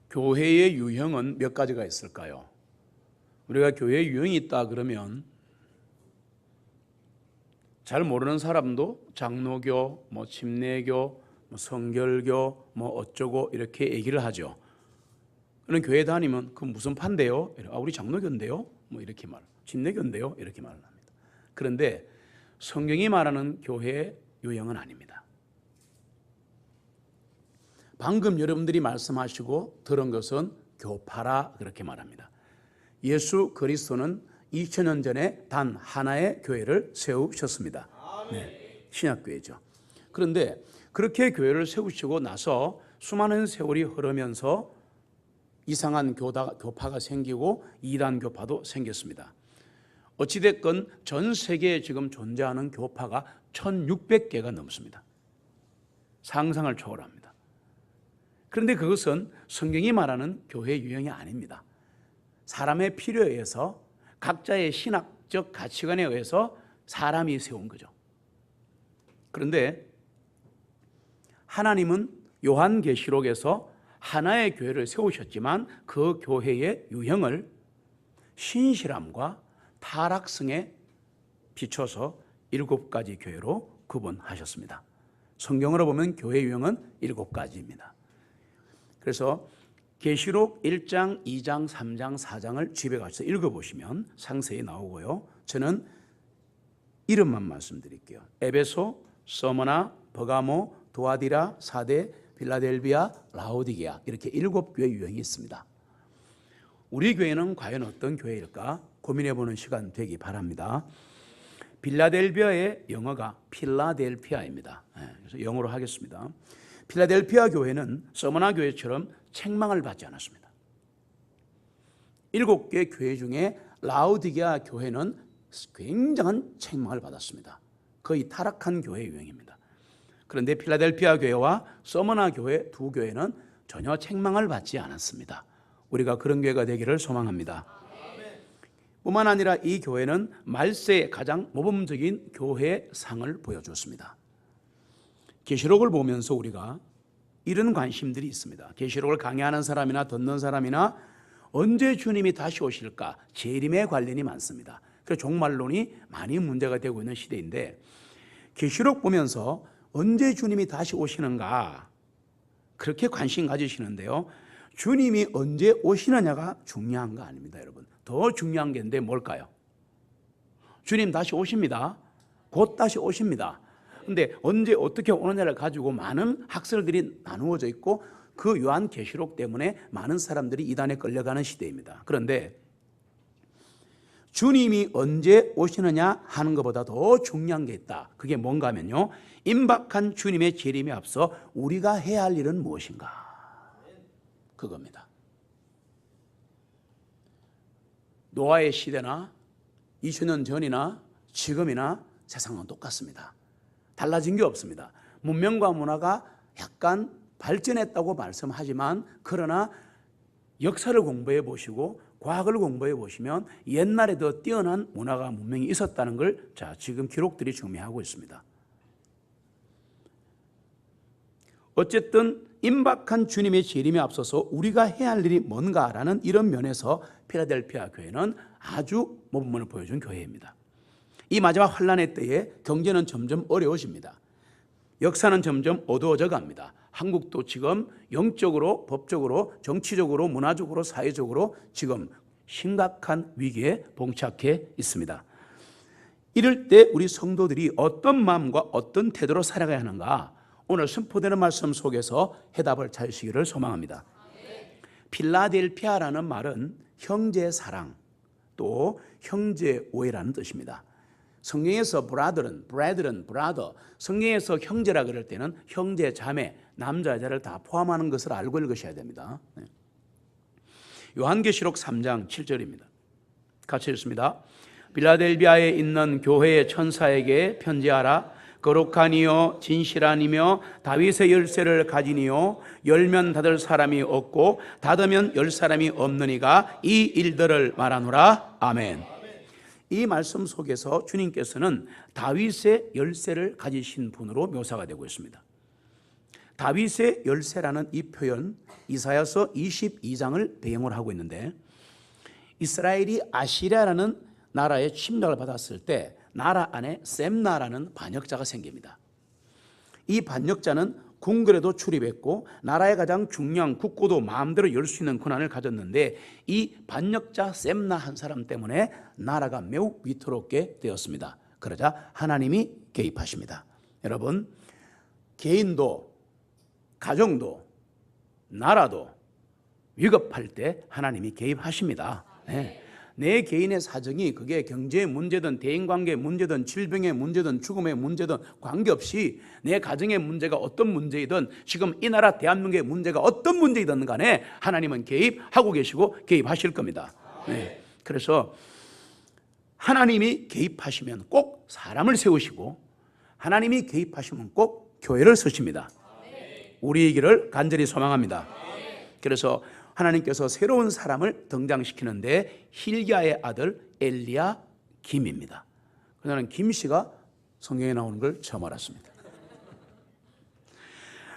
교회의 유형은 몇 가지가 있을까요? 우리가 교회의 유형이 있다 그러면 잘 모르는 사람도 장로교, 침례교, 성결교, 어쩌고 이렇게 얘기를 하죠. 그런 교회 다니면 그 무슨 판데요? 우리 장로교인데요? 이렇게 침례교인데요? 이렇게 말을 합니다. 그런데 성경이 말하는 교회의 유형은 아닙니다. 방금 여러분들이 말씀하시고 들은 것은 교파라 그렇게 말합니다. 예수 그리스도는 2000년 전에 단 하나의 교회를 세우셨습니다. 네, 신약교회죠. 그런데 그렇게 교회를 세우시고 나서 수많은 세월이 흐르면서 이상한 교파가 생기고 이단 교파도 생겼습니다. 어찌됐건 전 세계에 지금 존재하는 교파가 1600개가 넘습니다. 상상을 초월합니다. 그런데 그것은 성경이 말하는 교회 유형이 아닙니다. 사람의 필요에 의해서 각자의 신학적 가치관에 의해서 사람이 세운 거죠. 그런데 하나님은 요한계시록에서 하나의 교회를 세우셨지만 그 교회의 유형을 신실함과 타락성에 비춰서 7가지 교회로 구분하셨습니다. 성경으로 보면 교회 유형은 7가지입니다. 그래서 계시록 1장, 2장, 3장, 4장을 집에 가서 읽어보시면 상세히 나오고요. 저는 이름만 말씀드릴게요. 에베소, 서머나, 버가모, 도아디라, 사데, 빌라델비아, 라오디게아 이렇게 7교회 유형이 있습니다. 우리 교회는 과연 어떤 교회일까 고민해보는 시간 되기 바랍니다. 빌라델비아의 영어가 필라델피아입니다. 그래서 영어로 하겠습니다. 필라델피아 교회는 서머나 교회처럼 책망을 받지 않았습니다. 7개 교회 중에 라오디게아 교회는 굉장한 책망을 받았습니다. 거의 타락한 교회 유형입니다. 그런데 필라델피아 교회와 서머나 교회 두 교회는 전혀 책망을 받지 않았습니다. 우리가 그런 교회가 되기를 소망합니다. 뿐만 아니라 이 교회는 말세의 가장 모범적인 교회의 상을 보여줬습니다. 계시록을 보면서 우리가 이런 관심들이 있습니다. 계시록을 강의하는 사람이나 듣는 사람이나 언제 주님이 다시 오실까 재림에 관련이 많습니다. 그래서 종말론이 많이 문제가 되고 있는 시대인데 계시록 보면서 언제 주님이 다시 오시는가 그렇게 관심 가지시는데요. 주님이 언제 오시느냐가 중요한 거 아닙니다, 여러분. 더 중요한 게 있는데 뭘까요? 주님 다시 오십니다. 곧 다시 오십니다. 근데 언제 어떻게 오느냐를 가지고 많은 학설들이 나누어져 있고 그 요한계시록 때문에 많은 사람들이 이단에 끌려가는 시대입니다. 그런데 주님이 언제 오시느냐 하는 것보다 더 중요한 게 있다. 그게 뭔가 하면요, 임박한 주님의 재림에 앞서 우리가 해야 할 일은 무엇인가, 그겁니다. 노아의 시대나 2000년 전이나 지금이나 세상은 똑같습니다. 달라진 게 없습니다. 문명과 문화가 약간 발전했다고 말씀하지만 그러나 역사를 공부해 보시고 과학을 공부해 보시면 옛날에 더 뛰어난 문화가 문명이 있었다는 걸 지금 기록들이 증명하고 있습니다. 어쨌든 임박한 주님의 재림에 앞서서 우리가 해야 할 일이 뭔가라는 이런 면에서 필라델피아 교회는 아주 모범을 보여준 교회입니다. 이 마지막 환란의 때에 경제는 점점 어려워집니다. 역사는 점점 어두워져 갑니다. 한국도 지금 영적으로, 법적으로, 정치적으로, 문화적으로, 사회적으로 지금 심각한 위기에 봉착해 있습니다. 이럴 때 우리 성도들이 어떤 마음과 어떤 태도로 살아가야 하는가, 오늘 선포되는 말씀 속에서 해답을 찾으시기를 소망합니다. 필라델피아라는 말은 형제 사랑, 또 형제 오해라는 뜻입니다. 성경에서 brethren, brother, 성경에서 형제라 그럴 때는 형제, 자매, 남자, 여자를 다 포함하는 것을 알고 읽으셔야 됩니다. 요한계시록 3장 7절입니다. 같이 읽습니다. 필라델비아에 있는 교회의 천사에게 편지하라. 거룩한 이요 진실한 이며 다윗의 열쇠를 가진 이요 열면 닫을 사람이 없고 닫으면 열 사람이 없는 이가 이 일들을 말하노라. 아멘. 이 말씀 속에서 주님께서는 다윗의 열쇠를 가지신 분으로 묘사가 되고 있습니다. 다윗의 열쇠라는 이 표현 이사야서 22장을 배경으로 하고 있는데, 이스라엘이 아시리아라는 나라의 침략을 받았을 때 나라 안에 셈나라는 반역자가 생깁니다. 이 반역자는 궁궐에도 출입했고 나라의 가장 중요한 국고도 마음대로 열 수 있는 권한을 가졌는데, 이 반역자 셈나 한 사람 때문에 나라가 매우 위태롭게 되었습니다. 그러자 하나님이 개입하십니다. 여러분, 개인도 가정도 나라도 위급할 때 하나님이 개입하십니다. 네. 내 개인의 사정이 그게 경제의 문제든 대인관계의 문제든 질병의 문제든 죽음의 문제든 관계없이 내 가정의 문제가 어떤 문제이든 지금 이 나라 대한민국의 문제가 어떤 문제이든 간에 하나님은 개입하고 계시고 개입하실 겁니다. 네. 그래서 하나님이 개입하시면 꼭 사람을 세우시고 하나님이 개입하시면 꼭 교회를 서십니다. 우리이기를 간절히 소망합니다. 그래서 하나님께서 새로운 사람을 등장시키는데 힐기야의 아들 엘리야김입니다. 저는 김씨가 성경에 나오는 걸 처음 알았습니다.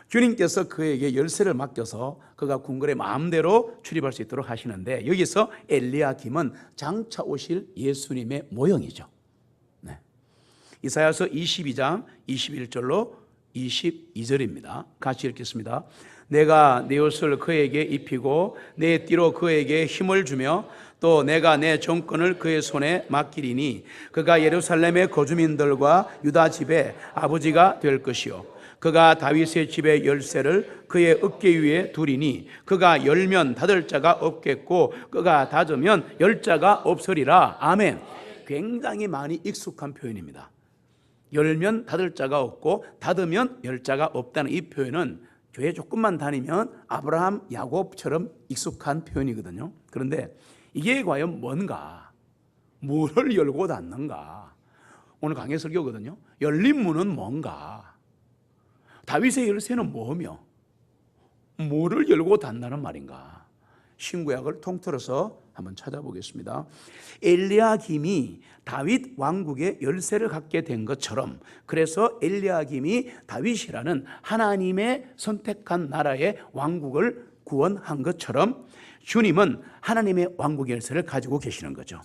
주님께서 그에게 열쇠를 맡겨서 그가 궁궐에 마음대로 출입할 수 있도록 하시는데, 여기서 엘리야김은 장차 오실 예수님의 모형이죠. 네. 이사야서 22장 21절로 22절입니다. 같이 읽겠습니다. 내가 내 옷을 그에게 입히고 내 띠로 그에게 힘을 주며 또 내가 내 정권을 그의 손에 맡기리니 그가 예루살렘의 거주민들과 유다 집의 아버지가 될 것이요 그가 다윗의 집의 열쇠를 그의 어깨 위에 두리니 그가 열면 닫을 자가 없겠고 그가 닫으면 열 자가 없으리라. 아멘. 굉장히 많이 익숙한 표현입니다. 열면 닫을 자가 없고 닫으면 열 자가 없다는 이 표현은 교회 조금만 다니면 아브라함, 야곱처럼 익숙한 표현이거든요. 그런데 이게 과연 뭔가? 뭐를 열고 닫는가? 오늘 강해 설교거든요. 열린 문은 뭔가? 다윗의 열쇠는 뭐며? 뭐를 열고 닫는다는 말인가? 신구약을 통틀어서 한번 찾아보겠습니다. 엘리야김이 다윗 왕국의 열쇠를 갖게 된 것처럼, 그래서 엘리야김이 다윗이라는 하나님의 선택한 나라의 왕국을 구원한 것처럼 주님은 하나님의 왕국의 열쇠를 가지고 계시는 거죠.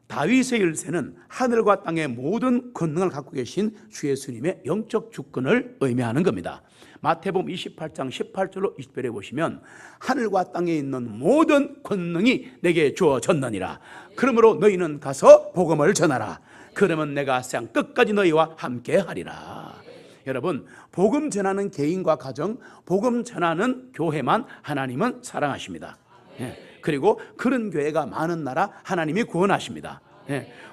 다윗의 열쇠는 하늘과 땅의 모든 권능을 갖고 계신 주 예수님의 영적 주권을 의미하는 겁니다. 마태복음 28장 18절로 20절에 보시면 하늘과 땅에 있는 모든 권능이 내게 주어졌느니라. 그러므로 너희는 가서 복음을 전하라. 그러면 내가 세상 끝까지 너희와 함께 하리라. 여러분, 복음 전하는 개인과 가정, 복음 전하는 교회만 하나님은 사랑하십니다. 그리고 그런 교회가 많은 나라 하나님이 구원하십니다.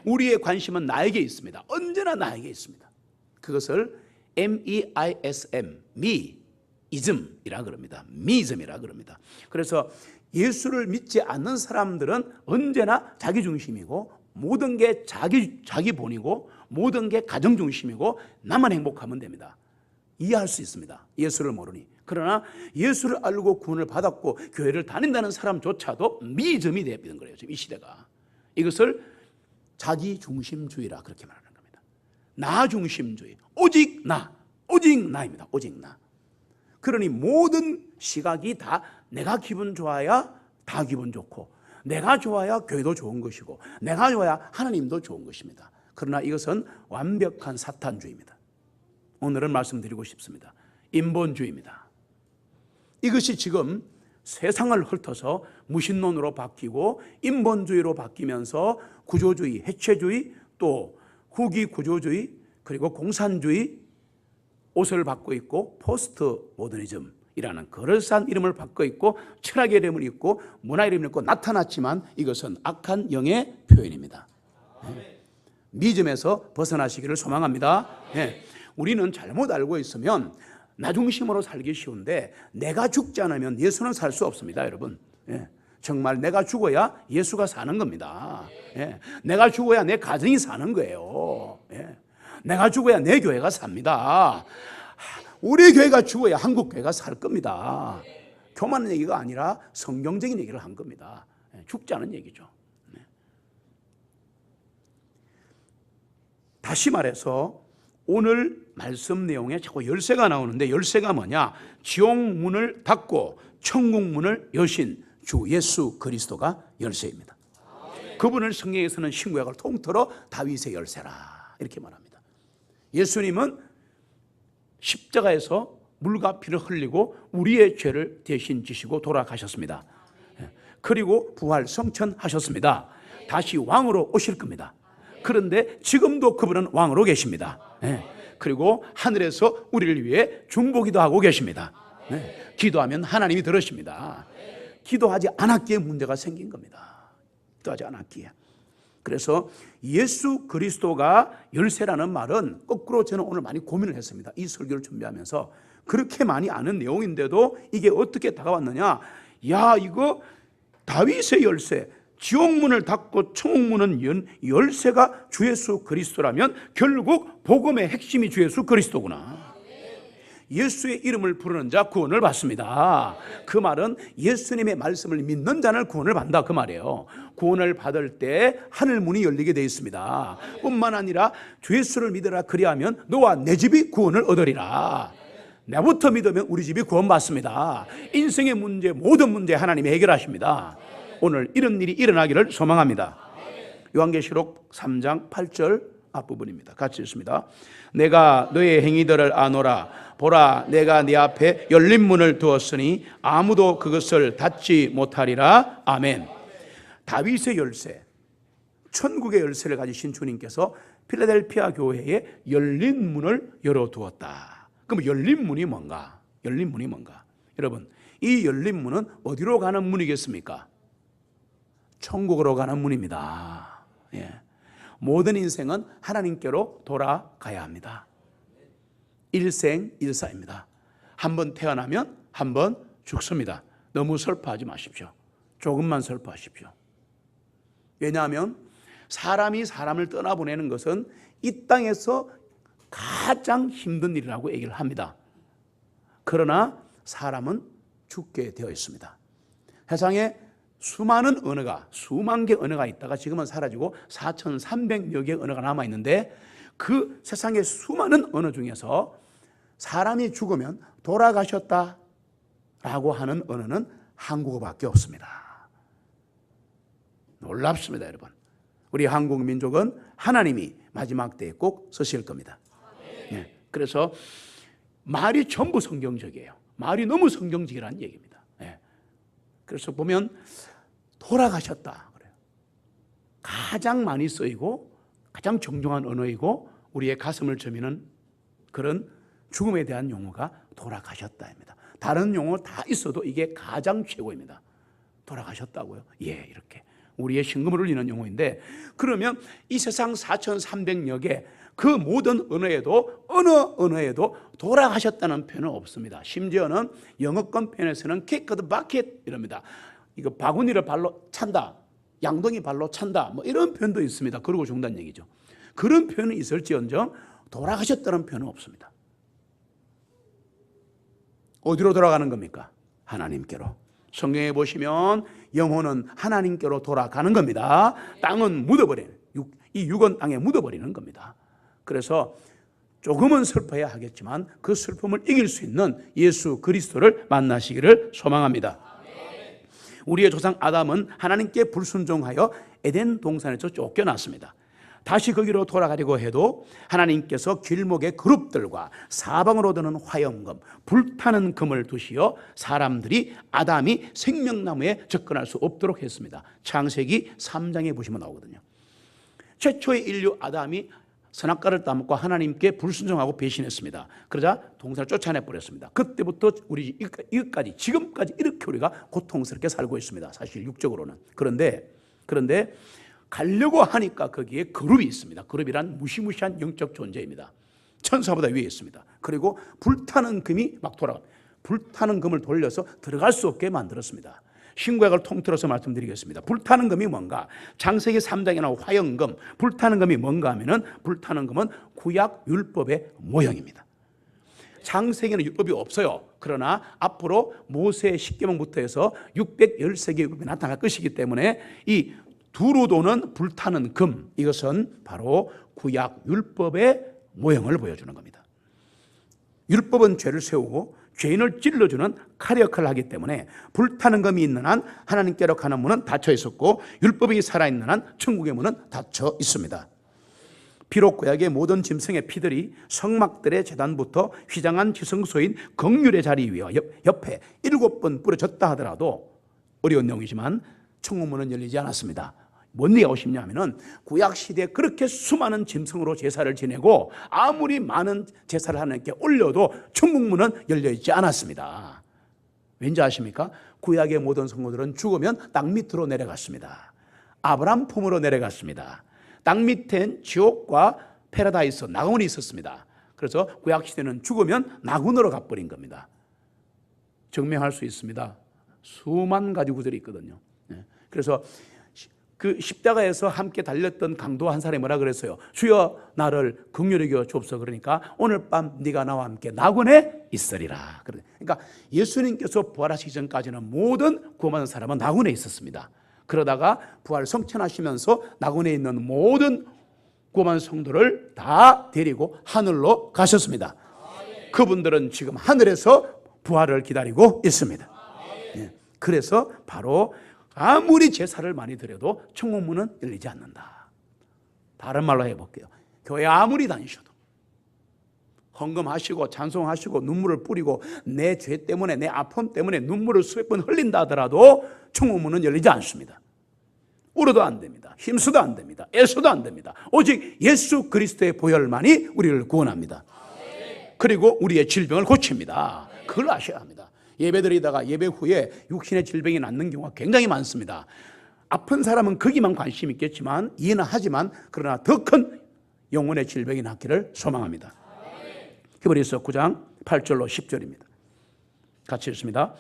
우리의 관심은 나에게 있습니다. 언제나 나에게 있습니다. 그것을 MEISM, 미이즘이라 그럽니다. 미이즘이라 그럽니다. 그래서 예수를 믿지 않는 사람들은 언제나 자기 중심이고 모든 게 자기 본이고 모든 게 가정 중심이고 나만 행복하면 됩니다. 이해할 수 있습니다. 예수를 모르니. 그러나 예수를 알고 구원을 받았고 교회를 다닌다는 사람조차도 미이즘이 되는 거예요. 지금 이 시대가. 이것을 자기 중심주의라 그렇게 말하는 겁니다. 나 중심주의. 오직 나입니다. 오직 나. 그러니 모든 시각이 다 내가 기분 좋아야 다 기분 좋고 내가 좋아야 교회도 좋은 것이고 내가 좋아야 하나님도 좋은 것입니다. 그러나 이것은 완벽한 사탄주의입니다. 오늘은 말씀드리고 싶습니다. 인본주의입니다. 이것이 지금 세상을 훑어서 무신론으로 바뀌고 인본주의로 바뀌면서 구조주의, 해체주의, 또 후기 구조주의, 그리고 공산주의 옷을 받고 있고 포스트 모더니즘이라는 그럴싸한 이름을 받고 있고 철학의 이름을 입고 문화 이름을 입고 나타났지만 이것은 악한 영의 표현입니다. 미즘에서 벗어나시기를 소망합니다. 우리는 잘못 알고 있으면 나 중심으로 살기 쉬운데 내가 죽지 않으면 예수는 살 수 없습니다, 여러분. 정말 내가 죽어야 예수가 사는 겁니다. 내가 죽어야 내 가정이 사는 거예요. 내가 죽어야 내 교회가 삽니다. 우리 교회가 죽어야 한국 교회가 살 겁니다. 교만한 얘기가 아니라 성경적인 얘기를 한 겁니다. 죽지 않은 얘기죠. 다시 말해서 오늘 말씀 내용에 자꾸 열쇠가 나오는데 열쇠가 뭐냐? 지옥 문을 닫고 천국 문을 여신 주 예수 그리스도가 열쇠입니다. 그분을 성경에서는 신구약을 통틀어 다윗의 열쇠라 이렇게 말합니다. 예수님은 십자가에서 물과 피를 흘리고 우리의 죄를 대신 지시고 돌아가셨습니다. 그리고 부활 성천하셨습니다. 다시 왕으로 오실 겁니다. 그런데 지금도 그분은 왕으로 계십니다. 그리고 하늘에서 우리를 위해 중보기도 하고 계십니다. 기도하면 하나님이 들으십니다. 기도하지 않았기에 문제가 생긴 겁니다. 기도하지 않았기에. 그래서 예수 그리스도가 열쇠라는 말은 거꾸로 저는 오늘 많이 고민을 했습니다. 이 설교를 준비하면서 그렇게 많이 아는 내용인데도 이게 어떻게 다가왔느냐? 야, 이거 다윗의 열쇠, 지옥문을 닫고 천국문은 연 열쇠가 주 예수 그리스도라면 결국 복음의 핵심이 주 예수 그리스도구나. 예수의 이름을 부르는 자 구원을 받습니다. 그 말은 예수님의 말씀을 믿는 자는 구원을 받는다 그 말이에요. 구원을 받을 때 하늘 문이 열리게 되어 있습니다. 뿐만 아니라 주 예수를 믿으라 그리하면 너와 내 집이 구원을 얻으리라. 나부터 믿으면 우리 집이 구원받습니다. 인생의 문제, 모든 문제 하나님이 해결하십니다. 오늘 이런 일이 일어나기를 소망합니다. 요한계시록 3장 8절 앞부분입니다. 같이 읽습니다. 내가 너의 행위들을 아노라. 보라, 내가 네 앞에 열린 문을 두었으니 아무도 그것을 닫지 못하리라. 아멘. 다윗의 열쇠, 천국의 열쇠를 가지신 주님께서 필라델피아 교회에 열린 문을 열어두었다. 그럼 열린 문이 뭔가? 열린 문이 뭔가? 여러분, 이 열린 문은 어디로 가는 문이겠습니까? 천국으로 가는 문입니다. 모든 인생은 하나님께로 돌아가야 합니다. 일생일사입니다. 한번 태어나면 한번 죽습니다. 너무 슬퍼하지 마십시오. 조금만 슬퍼하십시오. 왜냐하면 사람이 사람을 떠나보내는 것은 이 땅에서 가장 힘든 일이라고 얘기를 합니다. 그러나 사람은 죽게 되어 있습니다. 세상에 수많은 언어가, 수만 개 언어가 있다가 지금은 사라지고 4,300여 개의 언어가 남아있는데 그 세상의 수많은 언어 중에서 사람이 죽으면 돌아가셨다라고 하는 언어는 한국어밖에 없습니다. 놀랍습니다, 여러분. 우리 한국 민족은 하나님이 마지막 때에 꼭 서실 겁니다. 그래서 말이 전부 성경적이에요. 말이 너무 성경적이라는 얘기입니다. 그래서 보면 돌아가셨다 그래요. 가장 많이 쓰이고 가장 정중한 언어이고 우리의 가슴을 저미는 그런 죽음에 대한 용어가 돌아가셨다입니다. 다른 용어 다 있어도 이게 가장 최고입니다. 돌아가셨다고요? 예, 이렇게 우리의 심금을 울리는 용어인데, 그러면 이 세상 4,300여 개 그 모든 언어에도 어느 언어에도 돌아가셨다는 표현은 없습니다. 심지어는 영어권 편에서는 kick the bucket 이럽니다. 이거 바구니를 발로 찬다, 양동이 발로 찬다, 뭐 이런 표현도 있습니다. 그러고 죽는다는 얘기죠. 그런 표현은 있을지언정 돌아가셨다는 표현은 없습니다. 어디로 돌아가는 겁니까? 하나님께로. 성경에 보시면 영혼은 하나님께로 돌아가는 겁니다. 땅은 묻어버리는, 이 육은 땅에 묻어버리는 겁니다. 그래서 조금은 슬퍼야 하겠지만 그 슬픔을 이길 수 있는 예수 그리스도를 만나시기를 소망합니다. 우리의 조상 아담은 하나님께 불순종하여 에덴 동산에서 쫓겨났습니다. 다시 거기로 돌아가려고 해도 하나님께서 길목의 그룹들과 사방으로 드는 화염금, 불타는 금을 두시어 사람들이 아담이 생명나무에 접근할 수 없도록 했습니다. 창세기 3장에 보시면 나오거든요. 최초의 인류 아담이 선악과를 따먹고 하나님께 불순종하고 배신했습니다. 그러자 동산을 쫓아내버렸습니다. 그때부터 우리 이것까지 지금까지 이렇게 우리가 고통스럽게 살고 있습니다. 사실 육적으로는. 그런데 가려고 하니까 거기에 그룹이 있습니다. 그룹이란 무시무시한 영적 존재입니다. 천사보다 위에 있습니다. 그리고 불타는 금이 막 돌아갑니다. 불타는 금을 돌려서 들어갈 수 없게 만들었습니다. 신구약을 통틀어서 말씀드리겠습니다. 불타는 금이 뭔가? 창세기 3장에 나온 화염금, 불타는 금이 뭔가 하면은 불타는 금은 구약 율법의 모형입니다. 창세기는 율법이 없어요. 그러나 앞으로 모세의 십계명부터 해서 613개의 율법이 나타날 것이기 때문에 이 두루 도는 불타는 금, 이것은 바로 구약 율법의 모형을 보여주는 겁니다. 율법은 죄를 세우고 죄인을 찔러주는 칼 역할을 하기 때문에 불타는 검이 있는 한 하나님께로 가는 문은 닫혀 있었고 율법이 살아있는 한 천국의 문은 닫혀 있습니다. 비록 구약의 모든 짐승의 피들이 성막들의 제단부터 휘장한 지성소인 긍휼의 자리 위와 옆에 7번 뿌려졌다 하더라도 어려운 내용이지만 천국문은 열리지 않았습니다. 뭔 얘기가 오십냐 하면은 구약시대에 그렇게 수많은 짐승으로 제사를 지내고 아무리 많은 제사를 하나님께 올려도 천국문은 열려있지 않았습니다. 왠지 아십니까? 구약의 모든 성도들은 죽으면 땅 밑으로 내려갔습니다. 아브람 품으로 내려갔습니다. 땅 밑엔 지옥과 패러다이스, 낙원이 있었습니다. 그래서 구약시대는 죽으면 낙원으로 가버린 겁니다. 증명할 수 있습니다. 수만 가지 구절이 있거든요. 그래서 그 십자가에서 함께 달렸던 강도 한 사람이 뭐라 그랬어요? 주여 나를 긍휼히 여겨 주옵소서. 그러니까 오늘 밤 네가 나와 함께 낙원에 있으리라. 그러니까 예수님께서 부활하시기 전까지는 모든 구원받은 사람은 낙원에 있었습니다. 그러다가 부활 성천하시면서 낙원에 있는 모든 구원받은 성도를 다 데리고 하늘로 가셨습니다. 그분들은 지금 하늘에서 부활을 기다리고 있습니다. 그래서 바로 아무리 제사를 많이 드려도 천국문은 열리지 않는다. 다른 말로 해볼게요. 교회 아무리 다니셔도 헌금하시고 찬송하시고 눈물을 뿌리고 내 죄 때문에 내 아픔 때문에 눈물을 수백 번 흘린다 하더라도 천국문은 열리지 않습니다. 울어도 안 됩니다. 힘써도 안 됩니다. 애써도 안 됩니다. 오직 예수 그리스도의 보혈만이 우리를 구원합니다. 그리고 우리의 질병을 고칩니다. 그걸 아셔야 합니다. 예배드리다가 예배 후에 육신의 질병이 낫는 경우가 굉장히 많습니다. 아픈 사람은 거기만 관심이 있겠지만 이해는 하지만 그러나 더 큰 영혼의 질병이 낫기를 소망합니다. 히브리서 9장 8절로 10절입니다. 같이 읽습니다.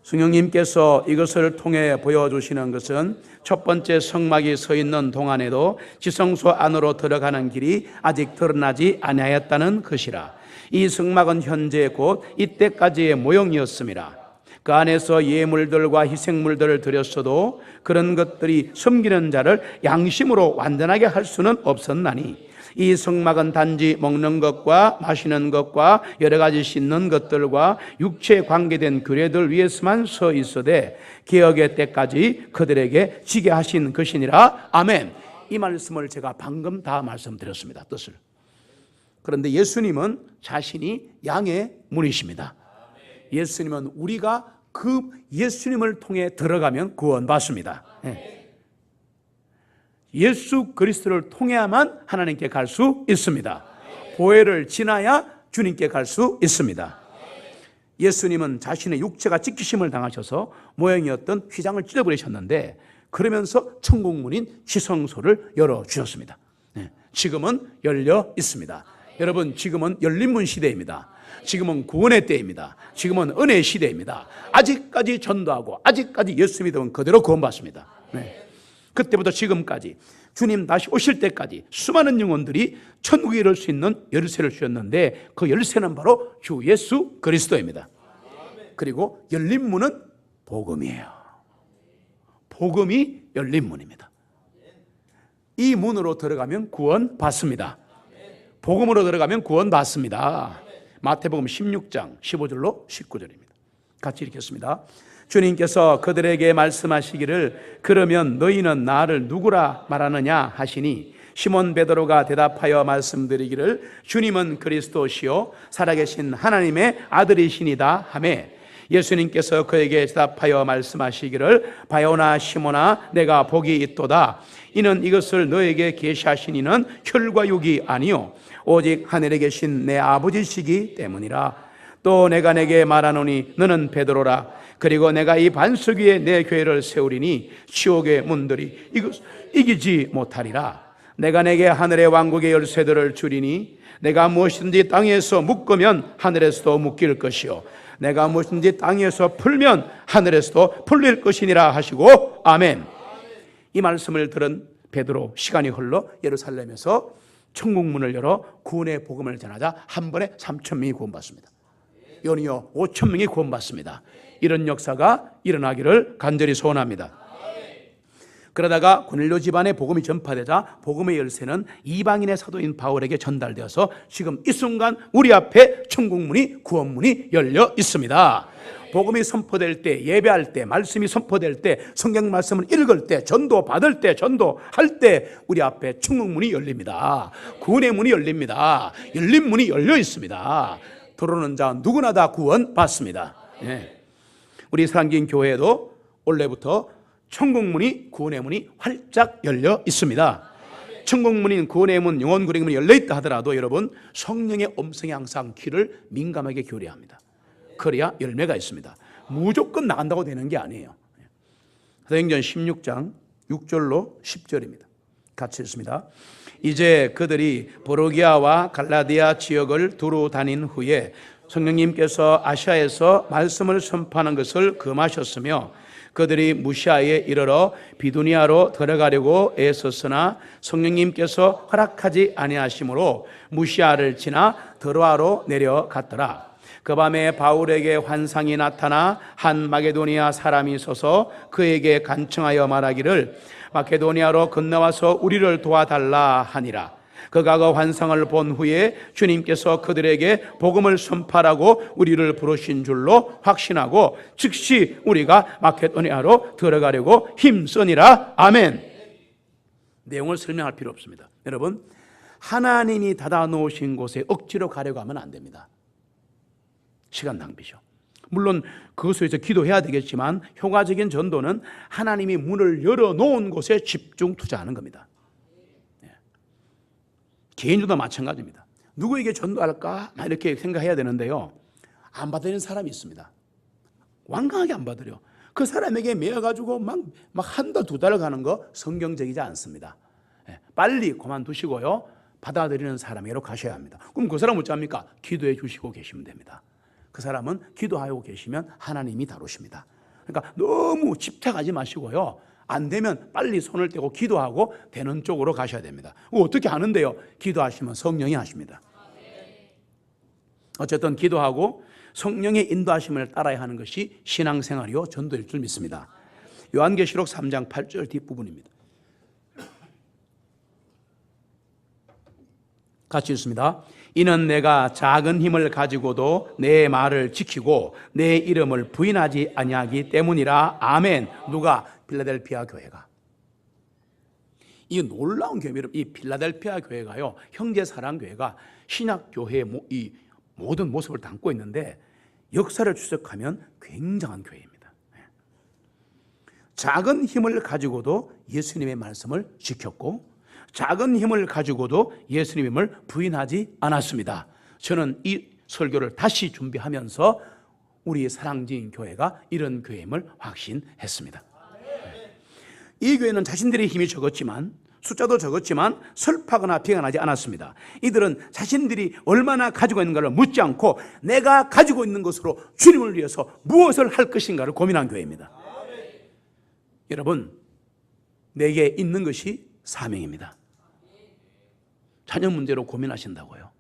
성령님께서 이것을 통해 보여주시는 것은 첫 번째 성막이 서 있는 동안에도 지성소 안으로 들어가는 길이 아직 드러나지 아니하였다는 것이라. 이 성막은 현재 곧 이때까지의 모형이었습니다. 그 안에서 예물들과 희생물들을 드렸어도 그런 것들이 섬기는 자를 양심으로 완전하게 할 수는 없었나니 이 성막은 단지 먹는 것과 마시는 것과 여러 가지 씻는 것들과 육체에 관계된 규례들 위해서만 서 있어대 개혁의 때까지 그들에게 지게 하신 것이니라. 아멘. 이 말씀을 제가 방금 다 말씀드렸습니다. 뜻을. 그런데 예수님은 자신이 양의 문이십니다. 예수님은 우리가 그 예수님을 통해 들어가면 구원받습니다. 예수 그리스도를 통해야만 하나님께 갈 수 있습니다. 보혜를 지나야 주님께 갈 수 있습니다. 예수님은 자신의 육체가 찢기심을 당하셔서 모형이었던 휘장을 찢어버리셨는데 그러면서 천국문인 지성소를 열어주셨습니다. 지금은 열려 있습니다. 여러분, 지금은 열린문 시대입니다. 지금은 구원의 때입니다. 지금은 은혜의 시대입니다. 아직까지 전도하고 아직까지 예수 믿으면 그대로 구원받습니다. 그때부터 지금까지 주님 다시 오실 때까지 수많은 영혼들이 천국에 이를 수 있는 열쇠를 주셨는데 그 열쇠는 바로 주 예수 그리스도입니다. 그리고 열린 문은 복음이에요. 복음이 열린 문입니다. 이 문으로 들어가면 구원 받습니다. 복음으로 들어가면 구원 받습니다. 마태복음 16장 15절로 19절입니다. 같이 읽겠습니다. 주님께서 그들에게 말씀하시기를 그러면 너희는 나를 누구라 말하느냐 하시니 시몬 베드로가 대답하여 말씀드리기를 주님은 그리스도시요 살아계신 하나님의 아들이시니다 하매 예수님께서 그에게 대답하여 말씀하시기를 바요나 시몬아 내가 복이 있도다. 이는 이것을 너에게 계시하신 이는 혈과 육이 아니요 오직 하늘에 계신 내 아버지시기 때문이라. 또 내가 내게 말하노니 너는 베드로라. 그리고 내가 이 반석 위에 내 교회를 세우리니 지옥의 문들이 이것 이기지 못하리라. 내가 내게 하늘의 왕국의 열쇠들을 주리니 내가 무엇이든지 땅에서 묶으면 하늘에서도 묶일 것이요 내가 무엇이든지 땅에서 풀면 하늘에서도 풀릴 것이니라 하시고 아멘. 이 말씀을 들은 베드로 시간이 흘러 예루살렘에서 천국문을 열어 구원의 복음을 전하자 한 번에 3,000명이 구원받습니다. 연이어 5,000명이 구원받습니다. 이런 역사가 일어나기를 간절히 소원합니다. 그러다가 고넬료 집안에 복음이 전파되자 복음의 열쇠는 이방인의 사도인 바울에게 전달되어서 지금 이 순간 우리 앞에 천국문이, 구원문이 열려 있습니다. 복음이 선포될 때, 예배할 때, 말씀이 선포될 때, 성경 말씀을 읽을 때, 전도 받을 때, 전도할 때 우리 앞에 천국문이 열립니다. 구원의 문이 열립니다. 열린 문이 열려 있습니다. 들어오는 자 누구나 다 구원 받습니다. 예. 우리 사랑진 교회에도 올해부터 천국문이, 구원의 문이 활짝 열려 있습니다. 천국문인, 구원의 문, 영혼구원의 문이 열려 있다 하더라도 여러분 성령의 음성에 항상 귀를 민감하게 기울여야 합니다. 그래야 열매가 있습니다. 무조건 나간다고 되는 게 아니에요. 사도행전 16장 6절로 10절입니다. 같이 읽습니다. 이제 그들이 보로기아와 갈라디아 지역을 두루 다닌 후에 성령님께서 아시아에서 말씀을 선포하는 것을 금하셨으며 그들이 무시아에 이르러 비두니아로 들어가려고 애썼으나 성령님께서 허락하지 아니하심으로 무시아를 지나 드로아로 내려갔더라. 그 밤에 바울에게 환상이 나타나 한 마게도니아 사람이 서서 그에게 간청하여 말하기를 마케도니아로 건너와서 우리를 도와달라 하니라. 그가 그 환상을 본 후에 주님께서 그들에게 복음을 선포하라고 우리를 부르신 줄로 확신하고 즉시 우리가 마케도니아로 들어가려고 힘쓰니라. 아멘. 내용을 설명할 필요 없습니다. 여러분, 하나님이 닫아 놓으신 곳에 억지로 가려고 하면 안 됩니다. 시간 낭비죠. 물론 그것을 위해서 기도해야 되겠지만 효과적인 전도는 하나님이 문을 열어놓은 곳에 집중 투자하는 겁니다. 개인도 마찬가지입니다. 누구에게 전도할까? 이렇게 생각해야 되는데요. 안 받는 사람이 있습니다. 완강하게 안 받으려. 그 사람에게 매여가지고 막 한 달, 두 달 가는 거 성경적이지 않습니다. 빨리 그만두시고요. 받아들이는 사람에게로 가셔야 합니다. 그럼 그 사람은 어찌합니까? 기도해 주시고 계시면 됩니다. 그 사람은 기도하고 계시면 하나님이 다루십니다. 그러니까 너무 집착하지 마시고요. 안 되면 빨리 손을 떼고 기도하고 되는 쪽으로 가셔야 됩니다. 어떻게 하는데요? 기도하시면 성령이 하십니다. 어쨌든 기도하고 성령의 인도하심을 따라야 하는 것이 신앙생활이요 전도일 줄 믿습니다. 요한계시록 3장 8절 뒷부분입니다. 같이 읽습니다. 이는 내가 작은 힘을 가지고도 내 말을 지키고 내 이름을 부인하지 아니하기 때문이라. 아멘. 누가? 필라델피아 교회가. 이 놀라운 교회입니다. 이 필라델피아 교회가요, 형제사랑교회가 신약교회의 이 모든 모습을 담고 있는데 역사를 추적하면 굉장한 교회입니다. 작은 힘을 가지고도 예수님의 말씀을 지켰고 작은 힘을 가지고도 예수님을 부인하지 않았습니다. 저는 이 설교를 다시 준비하면서 우리 사랑지인 교회가 이런 교회임을 확신했습니다. 이 교회는 자신들의 힘이 적었지만, 숫자도 적었지만 설파거나 비관하지 않았습니다. 이들은 자신들이 얼마나 가지고 있는가를 묻지 않고 내가 가지고 있는 것으로 주님을 위해서 무엇을 할 것인가를 고민한 교회입니다. 여러분, 내게 있는 것이 사명입니다. 자녀 문제로 고민하신다고요?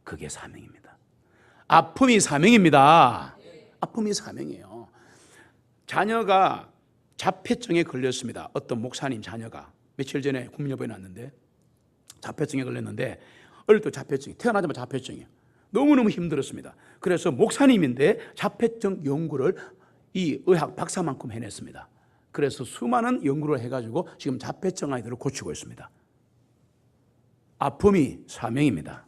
그게 사명입니다. 아픔이 사명입니다. 아픔이 사명이에요. 자녀가 자폐증에 걸렸습니다. 어떤 목사님 자녀가 며칠 전에 국민여보에 났는데 자폐증에 걸렸는데 어릴 때 자폐증이 태어나자마자 자폐증이에요. 너무너무 힘들었습니다. 그래서 목사님인데 자폐증 연구를 이 의학 박사만큼 해냈습니다. 그래서 수많은 연구를 해가지고 지금 자폐증 아이들을 고치고 있습니다. 아픔이 사명입니다.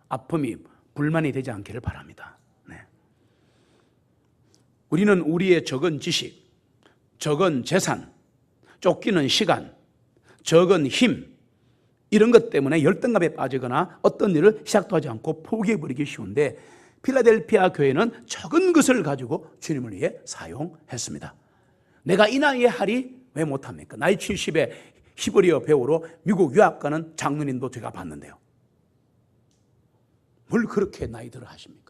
아픔이 불만이 되지 않기를 바랍니다. 네. 우리는 우리의 적은 지식, 적은 재산, 쫓기는 시간, 적은 힘, 이런 것 때문에 열등감에 빠지거나 어떤 일을 시작도 하지 않고 포기해버리기 쉬운데 필라델피아 교회는 적은 것을 가지고 주님을 위해 사용했습니다. 내가 이 나이에 하리 왜 못합니까? 나이 70에 히브리어 배우로 미국 유학 가는 장로님도 제가 봤는데요. 뭘 그렇게 나이 들어 하십니까?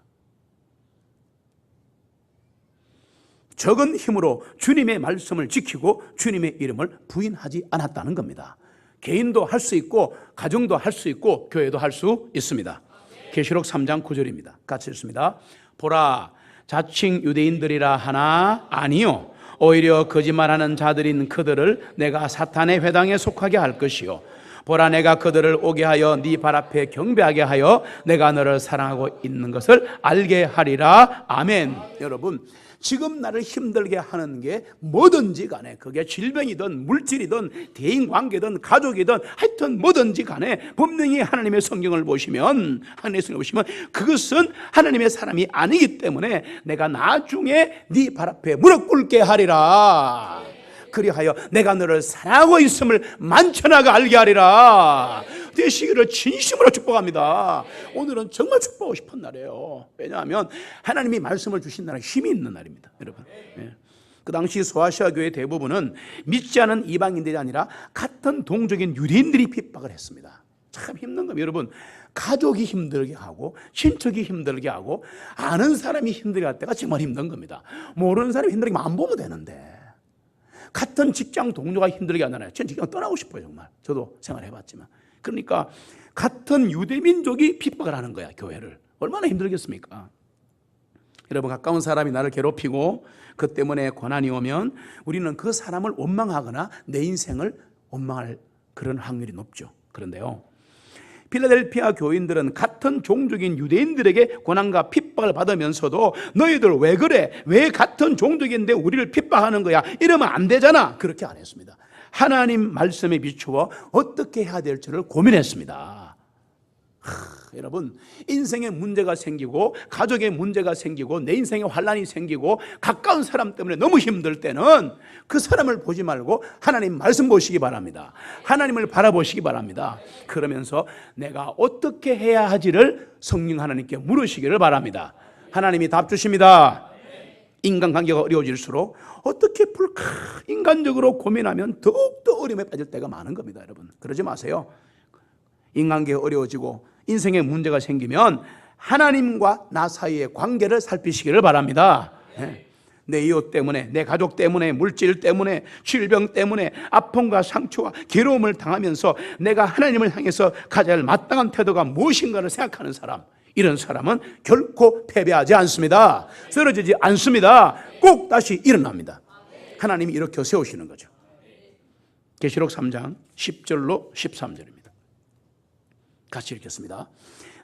적은 힘으로 주님의 말씀을 지키고 주님의 이름을 부인하지 않았다는 겁니다. 개인도 할 수 있고 가정도 할 수 있고 교회도 할 수 있습니다. 계시록 3장 9절입니다. 같이 읽습니다. 보라, 자칭 유대인들이라 하나 아니요 오히려 거짓말하는 자들인 그들을 내가 사탄의 회당에 속하게 할 것이요 보라 내가 그들을 오게 하여 네 발 앞에 경배하게 하여 내가 너를 사랑하고 있는 것을 알게 하리라. 아멘. 여러분, 지금 나를 힘들게 하는 게 뭐든지 간에, 그게 질병이든 물질이든 대인관계든 가족이든 하여튼 뭐든지 간에 분명히 하나님의 성경을 보시면 그것은 하나님의 사람이 아니기 때문에 내가 나중에 네 발 앞에 무릎 꿇게 하리라. 그리하여 내가 너를 사랑하고 있음을 만천하게 알게 하리라. 되시기를 진심으로 축복합니다. 오늘은 정말 축복하고 싶은 날이에요. 왜냐하면 하나님이 말씀을 주신 날은 힘이 있는 날입니다, 여러분. 그 당시 소아시아 교회 대부분은 믿지 않은 이방인들이 아니라 같은 동족인 유대인들이 핍박을 했습니다. 참 힘든 겁니다, 여러분. 가족이 힘들게 하고 친척이 힘들게 하고 아는 사람이 힘들게 할 때가 정말 힘든 겁니다. 모르는 사람이 힘들게 하면 안 보면 되는데, 같은 직장 동료가 힘들게 하잖아요. 저는 직장 떠나고 싶어요, 정말. 저도 생활해봤지만. 그러니까 같은 유대민족이 핍박을 하는 거야, 교회를. 얼마나 힘들겠습니까? 여러분, 가까운 사람이 나를 괴롭히고 그 때문에 고난이 오면 우리는 그 사람을 원망하거나 내 인생을 원망할 그런 확률이 높죠. 그런데요, 필라델피아 교인들은 같은 종족인 유대인들에게 고난과 핍박을 받으면서도 너희들 왜 그래? 왜 같은 종족인데 우리를 핍박하는 거야? 이러면 안 되잖아. 그렇게 안 했습니다. 하나님 말씀에 비추어 어떻게 해야 될지를 고민했습니다. 여러분, 인생에 문제가 생기고 가족에 문제가 생기고 내 인생에 환란이 생기고 가까운 사람 때문에 너무 힘들 때는 그 사람을 보지 말고 하나님 말씀 보시기 바랍니다. 하나님을 바라보시기 바랍니다. 그러면서 내가 어떻게 해야 하지를 성령 하나님께 물으시기를 바랍니다. 하나님이 답 주십니다. 인간관계가 어려워질수록 어떻게 인간적으로 고민하면 더욱더 어려움에 빠질 때가 많은 겁니다, 여러분. 그러지 마세요. 인간관계가 어려워지고 인생에 문제가 생기면 하나님과 나 사이의 관계를 살피시기를 바랍니다. 내 이웃 때문에, 내 가족 때문에, 물질 때문에, 질병 때문에 아픔과 상처와 괴로움을 당하면서 내가 하나님을 향해서 가져야 할 마땅한 태도가 무엇인가를 생각하는 사람, 이런 사람은 결코 패배하지 않습니다. 쓰러지지 않습니다. 꼭 다시 일어납니다. 하나님이 이렇게 세우시는 거죠. 계시록 3장 10절로 13절입니다. 같이 읽겠습니다.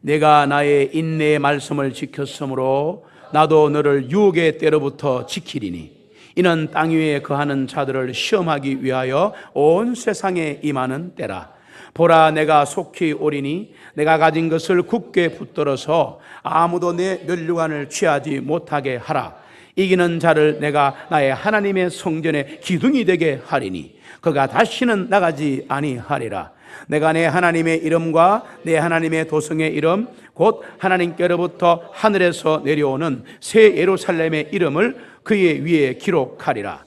내가 나의 인내의 말씀을 지켰으므로 나도 너를 유혹의 때로부터 지키리니 이는 땅 위에 거하는 자들을 시험하기 위하여 온 세상에 임하는 때라. 보라, 내가 속히 오리니 내가 가진 것을 굳게 붙들어서 아무도 내 면류관을 취하지 못하게 하라. 이기는 자를 내가 나의 하나님의 성전에 기둥이 되게 하리니 그가 다시는 나가지 아니하리라. 내가 내 하나님의 이름과 내 하나님의 도성의 이름 곧 하나님께로부터 하늘에서 내려오는 새 예루살렘의 이름을 그의 위에 기록하리라.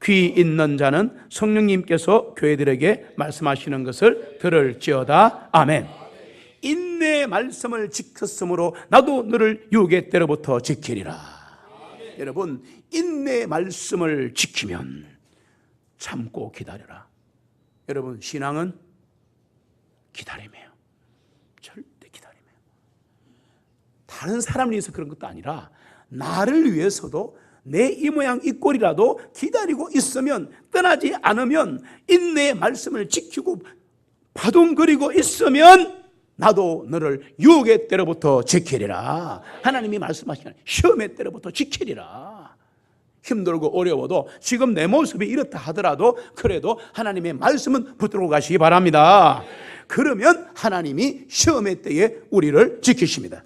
귀 있는 자는 성령님께서 교회들에게 말씀하시는 것을 들을지어다. 아멘. 인내의 말씀을 지켰으므로 나도 너를 유혹의 때로부터 지키리라. 여러분, 인내의 말씀을 지키면 참고 기다려라. 여러분, 신앙은 기다림이에요. 절대 기다림이에요. 다른 사람을 위해서 그런 것도 아니라 나를 위해서도 내 이 모양 이 꼴이라도 기다리고 있으면, 떠나지 않으면, 인내의 말씀을 지키고 바둥거리고 있으면 나도 너를 유혹의 때로부터 지키리라. 하나님이 말씀하시는 시험의 때로부터 지키리라. 힘들고 어려워도 지금 내 모습이 이렇다 하더라도 그래도 하나님의 말씀은 붙들고 가시기 바랍니다. 그러면 하나님이 시험의 때에 우리를 지키십니다.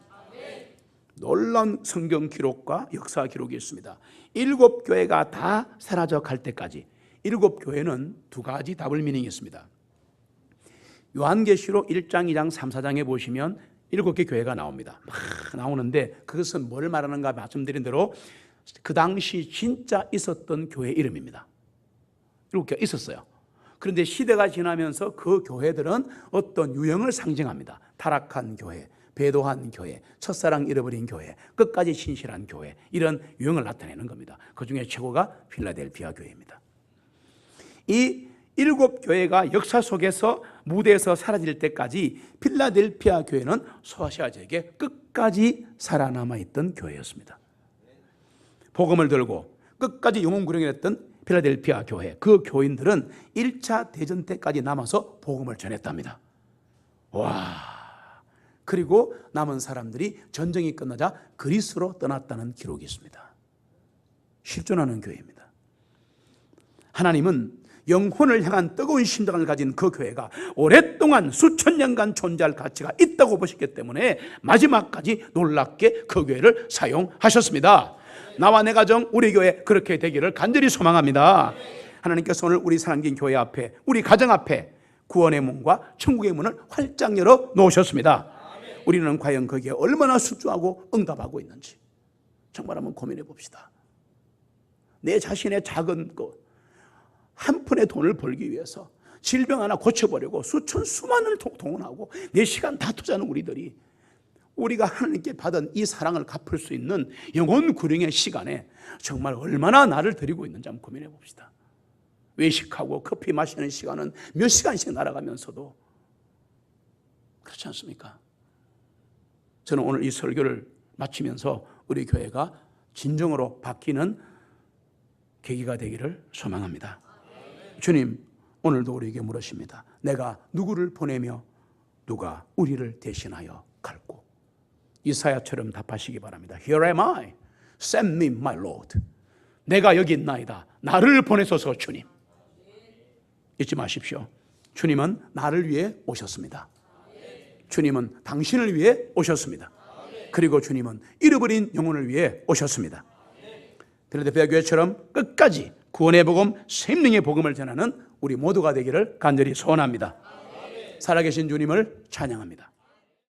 놀라운 성경 기록과 역사 기록이 있습니다. 7교회가 다 사라져 갈 때까지 7교회는 두 가지 더블 미닝이 있습니다. 요한계시록 1장, 2장, 3, 4장에 보시면 7개 교회가 나옵니다. 막 나오는데 그것은 뭘 말하는가 말씀드린 대로 그 당시 진짜 있었던 교회 이름입니다. 7개가 있었어요. 그런데 시대가 지나면서 그 교회들은 어떤 유형을 상징합니다. 타락한 교회, 배도한 교회, 첫사랑 잃어버린 교회, 끝까지 신실한 교회, 이런 유형을 나타내는 겁니다. 그 중에 최고가 필라델피아 교회입니다. 이 7교회가 역사 속에서 무대에서 사라질 때까지 필라델피아 교회는 소아시아 지역에 끝까지 살아남아 있던 교회였습니다. 복음을 들고 끝까지 영웅구령을 했던 필라델피아 교회, 그 교인들은 1차 대전 때까지 남아서 복음을 전했답니다. 와! 그리고 남은 사람들이 전쟁이 끝나자 그리스로 떠났다는 기록이 있습니다. 실존하는 교회입니다. 하나님은 영혼을 향한 뜨거운 심장을 가진 그 교회가 오랫동안 수천 년간 존재할 가치가 있다고 보셨기 때문에 마지막까지 놀랍게 그 교회를 사용하셨습니다. 나와 내 가정, 우리 교회 그렇게 되기를 간절히 소망합니다. 하나님께서 오늘 우리 사랑긴 교회 앞에, 우리 가정 앞에 구원의 문과 천국의 문을 활짝 열어 놓으셨습니다. 우리는 과연 거기에 얼마나 순종하고 응답하고 있는지 정말 한번 고민해 봅시다. 내 자신의 작은 것, 한 푼의 돈을 벌기 위해서 질병 하나 고쳐보려고 수천수만을 동원하고 내 시간 다 투자하는 우리들이, 우리가 하나님께 받은 이 사랑을 갚을 수 있는 영혼 구령의 시간에 정말 얼마나 나를 드리고 있는지 한번 고민해 봅시다. 외식하고 커피 마시는 시간은 몇 시간씩 날아가면서도 그렇지 않습니까? 저는 오늘 이 설교를 마치면서 우리 교회가 진정으로 바뀌는 계기가 되기를 소망합니다. 주님, 오늘도 우리에게 물으십니다. 내가 누구를 보내며 누가 우리를 대신하여 갈고? 이사야처럼 답하시기 바랍니다. Here am I, send me my Lord. 내가 여기 있나이다, 나를 보내소서 주님. 잊지 마십시오. 주님은 나를 위해 오셨습니다. 주님은 당신을 위해 오셨습니다. 그리고 주님은 잃어버린 영혼을 위해 오셨습니다. 필라델피아 교회처럼 끝까지 구원의 복음, 생명의 복음을 전하는 우리 모두가 되기를 간절히 소원합니다. 살아계신 주님을 찬양합니다.